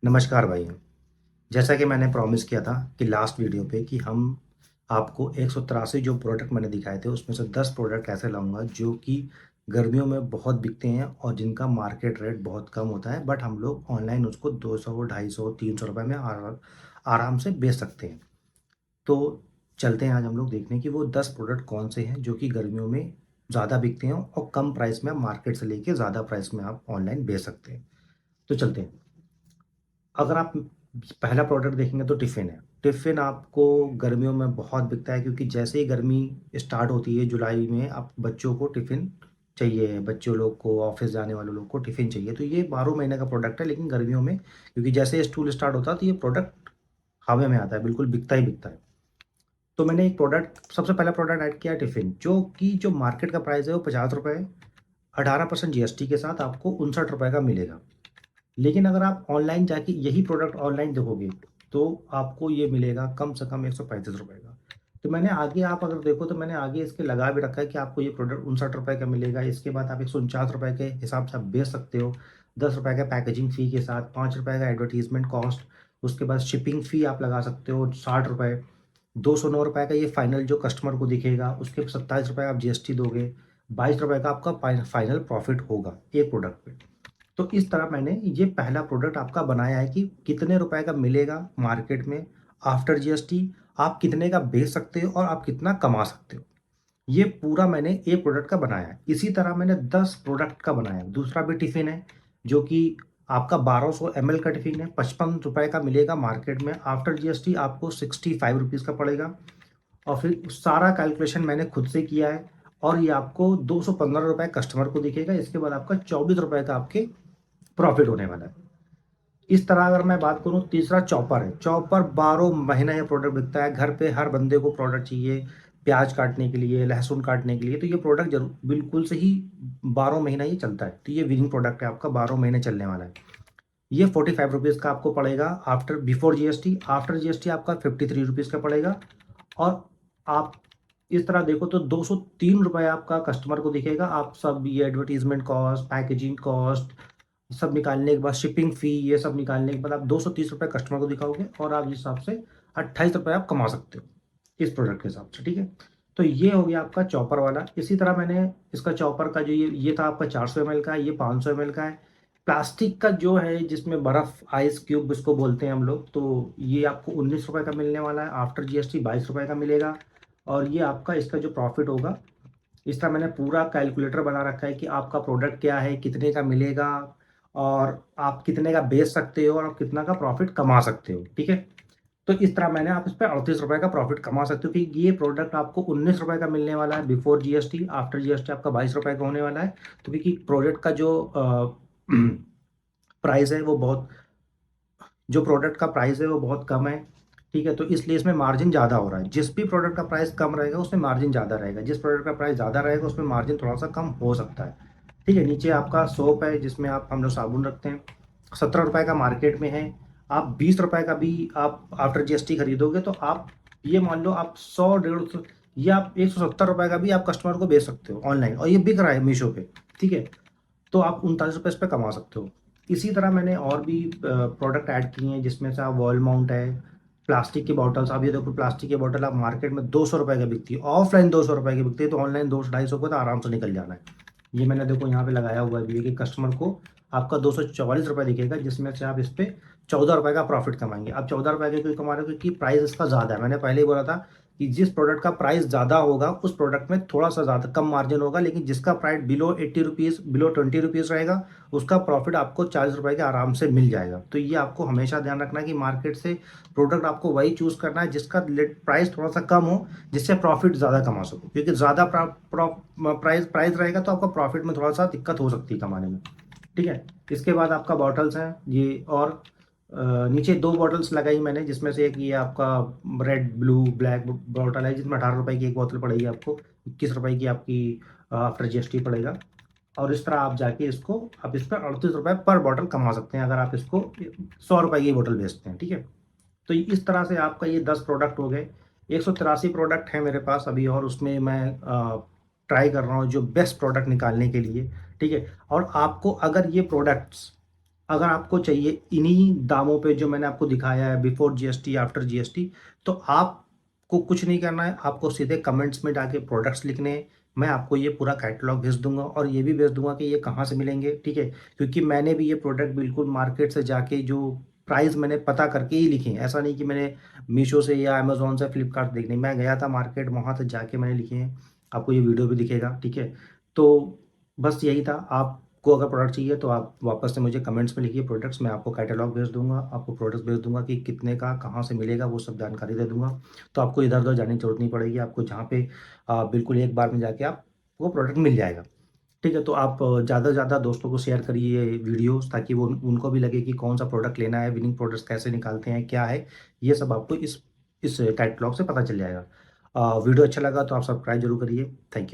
नमस्कार भाइयों। जैसा कि मैंने प्रॉमिस किया था कि लास्ट वीडियो पे कि हम आपको 183 जो प्रोडक्ट मैंने दिखाए थे उसमें से 10 प्रोडक्ट ऐसे लाऊंगा जो कि गर्मियों में बहुत बिकते हैं और जिनका मार्केट रेट बहुत कम होता है, बट हम लोग ऑनलाइन उसको 200 250 300 रुपये में आराम से बेच सकते हैं। तो चलते हैं आज हम लोग देखने कि वो 10 प्रोडक्ट कौन से हैं जो कि गर्मियों में ज़्यादा बिकते हैं और कम प्राइस में आप मार्केट से लेके ज़्यादा प्राइस में आप ऑनलाइन बेच सकते हैं। तो चलते हैं। अगर आप पहला प्रोडक्ट देखेंगे तो टिफ़िन है। टिफ़िन आपको गर्मियों में बहुत बिकता है क्योंकि जैसे ही गर्मी स्टार्ट होती है जुलाई में, आप बच्चों को टिफ़िन चाहिए, बच्चों लोग को, ऑफ़िस जाने वाले लोग को टिफ़िन चाहिए। तो ये 12 महीने का प्रोडक्ट है, लेकिन गर्मियों में क्योंकि जैसे स्कूल स्टार्ट होता है तो ये प्रोडक्ट हवा में आता है, बिल्कुल बिकता ही बिकता है। तो मैंने एक प्रोडक्ट, सबसे पहला प्रोडक्ट ऐड किया है टिफ़िन, जो मार्केट का प्राइस है वो ₹50 है। 18% जीएसटी के साथ आपको ₹59 का मिलेगा। लेकिन अगर आप ऑनलाइन जाके यही प्रोडक्ट ऑनलाइन देखोगे, तो आपको ये मिलेगा कम से कम ₹135 का। तो मैंने आगे, आप अगर देखो तो मैंने आगे इसके लगा भी रखा है कि आपको ये प्रोडक्ट ₹59 का मिलेगा। इसके बाद आप ₹149 के हिसाब से आप बेच सकते हो। ₹10 का पैकेजिंग फ़ी के साथ, ₹5 का एडवर्टाइज़मेंट कॉस्ट, उसके बाद शिपिंग फ़ी आप लगा सकते हो ₹60, ₹209 का ये फाइनल जो कस्टमर को दिखेगा, उसके ₹27 आप जीएसटी दोगे, ₹22 का आपका फाइनल प्रॉफ़िट होगा एक प्रोडक्ट पे। तो इस तरह मैंने ये पहला प्रोडक्ट आपका बनाया है कि कितने रुपए का मिलेगा मार्केट में आफ्टर जीएसटी, आप कितने का बेच सकते हो और आप कितना कमा सकते हो। ये पूरा मैंने एक प्रोडक्ट का बनाया है। इसी तरह मैंने 10 प्रोडक्ट का बनाया है। दूसरा भी टिफ़िन है जो कि आपका 1200 एमएल का टिफ़िन है, ₹55 का मिलेगा मार्केट में, आफ्टर जीएसटी आपको ₹65 का पड़ेगा। और फिर सारा कैलकुलेशन मैंने खुद से किया है और ये आपको ₹215 कस्टमर को दिखेगा। इसके बाद आपका ₹24 का आपके प्रॉफिट होने वाला है। इस तरह अगर मैं बात करूँ, तीसरा चॉपर है। चॉपर 12 महीना ये प्रोडक्ट बिकता है। घर पे हर बंदे को प्रोडक्ट चाहिए, प्याज काटने के लिए, लहसुन काटने के लिए, तो ये प्रोडक्ट ज़रूर बिल्कुल से ही 12 महीना ये चलता है। तो ये विनिंग प्रोडक्ट है, आपका 12 महीने चलने वाला है। ये ₹45 का आपको पड़ेगा after before GST. After GST आपका ₹53 का पड़ेगा। और आप इस तरह देखो तो ₹203 आपका कस्टमर को दिखेगा। आप सब ये एडवर्टाइज़मेंट कॉस्ट, पैकेजिंग कॉस्ट सब निकालने के बाद, शिपिंग फ़ी ये सब निकालने के बाद आप ₹230 कस्टमर को दिखाओगे और आप इस हिसाब से ₹28 आप कमा सकते हो, इस प्रोडक्ट के हिसाब से, ठीक है? तो ये हो गया आपका चॉपर वाला। इसी तरह मैंने इसका चॉपर का जो ये था आपका 400 एमएल का है, ये 500 एमएल का है। प्लास्टिक का जो है जिसमें बर्फ़, आइस क्यूब इसको बोलते हैं हम लोग, तो ये आपको ₹19 का मिलने वाला है, आफ्टर जीएसटी ₹22 का मिलेगा। और ये आपका इसका जो प्रॉफ़िट होगा, इस तरह मैंने पूरा कैलकुलेटर बना रखा है कि आपका प्रोडक्ट क्या है, कितने का मिलेगा और आप कितने का बेच सकते हो और आप कितना का प्रॉफिट कमा सकते हो, ठीक है? तो इस तरह मैंने, आप इस पे ₹38 का प्रॉफिट कमा सकते हो कि ये प्रोडक्ट आपको ₹19 का मिलने वाला है बिफोर जीएसटी, आफ्टर जीएसटी आपका ₹22 का होने वाला है। तो क्योंकि प्रोडक्ट का जो प्राइस है वो बहुत, जो प्रोडक्ट का प्राइस है वो बहुत कम है, ठीक है? तो इसलिए इसमें मार्जिन ज़्यादा हो रहा है। जिस भी प्रोडक्ट का प्राइस कम रहेगा उसमें मार्जिन ज़्यादा रहेगा, जिस प्रोडक्ट का प्राइस ज़्यादा रहेगा उसमें मार्जिन थोड़ा-सा कम हो सकता है, ठीक है? नीचे आपका सोप है जिसमें आप, हम लोग साबुन रखते हैं, ₹17 का मार्केट में है। आप ₹20 का भी आप आफ्टर जीएसटी खरीदोगे तो आप ये मान लो आप 100 150 या आप ₹170 का भी आप कस्टमर को बेच सकते हो ऑनलाइन, और ये बिक रहा है मीशो पे, ठीक है? तो आप ₹39 इस पे कमा सकते हो। इसी तरह मैंने और भी प्रोडक्ट ऐड किए हैं जिसमें से आप वॉल माउंट है, प्लास्टिक की बॉटल्स, आप ये देखो प्लास्टिक की बॉटल आप मार्केट में ₹200 की बिकती है, ऑफलाइन ₹200 की बिकती है, तो ऑनलाइन 200 250 का तो आराम से निकल जाना है। ये मैंने देखो यहाँ पे लगाया हुआ है भी कि कस्टमर को आपका ₹244 दिखेगा, जिसमें से आप इस पे ₹14 का प्रॉफिट कमाएँगे। अब ₹14 क्यों कमा रहे हो? क्योंकि प्राइस इसका ज़्यादा है। मैंने पहले ही बोला था कि जिस प्रोडक्ट का प्राइस ज़्यादा होगा उस प्रोडक्ट में थोड़ा-सा ज़्यादा कम मार्जिन होगा, लेकिन जिसका प्राइस बिलो ₹80, बिलो ₹20 रहेगा, उसका प्रॉफिट आपको ₹40 के आराम से मिल जाएगा। तो ये आपको हमेशा ध्यान रखना है कि मार्केट से प्रोडक्ट आपको वही चूज़ करना है जिसका लेट प्राइस थोड़ा-सा कम हो, जिससे प्रॉफिट ज़्यादा कमा सको। क्योंकि ज़्यादा प्राइस प्राइस रहेगा तो आपका प्रॉफिट में थोड़ा-सा दिक्कत हो सकती है कमाने में, ठीक है? इसके बाद आपका बॉटल्स हैं ये, और नीचे 2 बॉटल्स लगाई मैंने, जिसमें से एक ये आपका रेड, ब्लू, ब्लैक बॉटल है जिसमें ₹18 की एक बोतल पड़ेगी आपको, ₹21 की आपकी आफ्टर जीएसटी पड़ेगा। और इस तरह आप जाके इसको, आप इस पे ₹38 पर बॉटल कमा सकते हैं अगर आप इसको ₹100 की बोतल बेचते हैं, ठीक है? तो इस तरह से आपका ये 10 प्रोडक्ट हो गए। 183 प्रोडक्ट हैं मेरे पास अभी, और उसमें मैं ट्राई कर रहा हूँ जो बेस्ट प्रोडक्ट निकालने के लिए, ठीक है? और आपको अगर ये प्रोडक्ट्स अगर आपको चाहिए इन्हीं दामों पे जो मैंने आपको दिखाया है बिफोर जीएसटी, आफ्टर जीएसटी, तो आपको कुछ नहीं करना है, आपको सीधे कमेंट्स में जाके प्रोडक्ट्स लिखने हैं। मैं आपको ये पूरा कैटलॉग भेज दूँगा और ये भी भेज दूँगा कि ये कहाँ से मिलेंगे, ठीक है? क्योंकि मैंने भी ये प्रोडक्ट बिल्कुल मार्केट से जाके जो प्राइस मैंने पता करके ही लिखे हैं। ऐसा नहीं कि मैंने मीशो से या अमेज़न से, फ्लिपकार्ट से देखने, मैं गया था मार्केट, वहाँ से जाके मैंने लिखे हैं। आपको ये वीडियो भी दिखेगा, ठीक है? तो बस यही था। आपको अगर प्रोडक्ट चाहिए तो आप वापस से मुझे कमेंट्स में लिखिए प्रोडक्ट्स, मैं आपको कैटलॉग भेज दूँगा, आपको प्रोडक्ट्स भेज दूँगा कि कितने का, कहाँ से मिलेगा, वो सब जानकारी दे दूँगा। तो आपको इधर-उधर जाने की ज़रूरत नहीं पड़ेगी, आपको जहाँ पे बिल्कुल एक बार में जाके आप वो प्रोडक्ट मिल जाएगा। ठीक है? तो आप ज़्यादा से ज़्यादा दोस्तों को शेयर करिए ये वीडियोज़, ताकि वो उनको भी लगे कि कौन-सा प्रोडक्ट लेना है, विनिंग प्रोडक्ट्स कैसे निकालते हैं, क्या है, ये सब आपको इस कैटलॉग से पता चल जाएगा। वीडियो अच्छा लगा तो आप सब्सक्राइब ज़रूर करिए। Thank you.